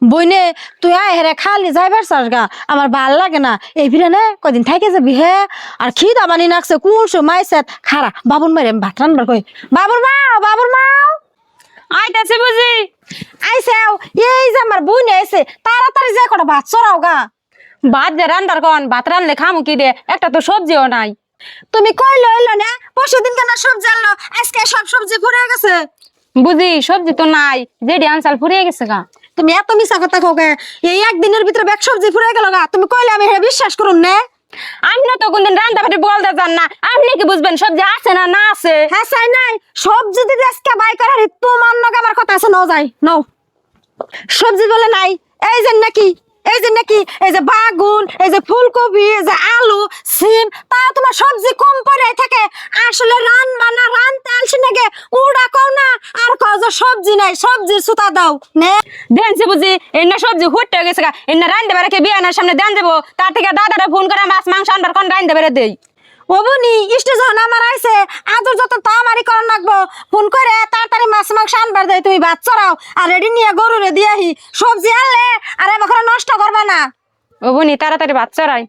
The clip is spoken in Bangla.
বইনে তুই আয় হেরে খালি যাইবার চাস গা আমার ভাল লাগে না এই ফিরে নে কদিন থাইকে যাবি হে আর খিদা বানি নাকছে কোন সময় খারা বাবুর মারে ভাত রান্নার কই বাবুর মাও আইতাছে বুঝি আইসাও এই যে আমার বইনে আইছে তাড়াতাড়ি যে কটা ভাত চড়াও গা ভাত যে রান্দার কন ভাত রানলে খামু কি দে একটা তো সবজিও নাই তুমি কইলো এলো না পরশু দিন কেন সবজি আনলো আজকে সব সবজি ফুরিয়ে গেছে বুঝি সবজি তো নাই যেডি আনসাল ফুরিয়ে গেছে গা তুমি এত মিছা কথা কও গে এই একদিনের ভিতরে ব্যাগ সবজি ফুরিয়ে গেল গা তুমি কইলে আমি হে বিশ্বাস করুম না আপনি তো কোনদিন রান্না বাড়ি বলতে যান না আপনি কি বুঝবেন সবজি আছে না না আছে হ্যাঁ চাই নাই সবজি দিদি আজকে বাই করার তোমার নগে আমার কথা আছে নাও যাই নাও সবজি বলে নাই এই যে নাকি এই যে বাগুন এই যে ফুলকপি এই যে আলু সিম তা তোমার সবজি কম পড়ে থাকে আসলে রানতে আলছি নাকি উড়া কও না আর কও যে সবজি নাই সবজির সুতা দাও নে দেনছে বুঝি এনে সবজি হুটতে গেছে গা এনে রান্দে বেড়ে কে বিয়ানার সামনে দেন দেবো তার থেকে দাদারা ফোন করে মাছ মাংস আনবার কোন রান্দে বেড়ে দেই ওবনি ইষ্টে যখন আমার আইছে আদর যত তা আমারই করার লাগবো ফোন করে তাড়াতাড়ি মাছ মাংস আনবার দেয় তুমি ভাত চড়াও আর রেডি নিয়ে গরুরে দিয়াহি সবজি আনলে আর এবার নষ্ট করবা না ও বনি তাড়াতাড়ি ভাত চড়াই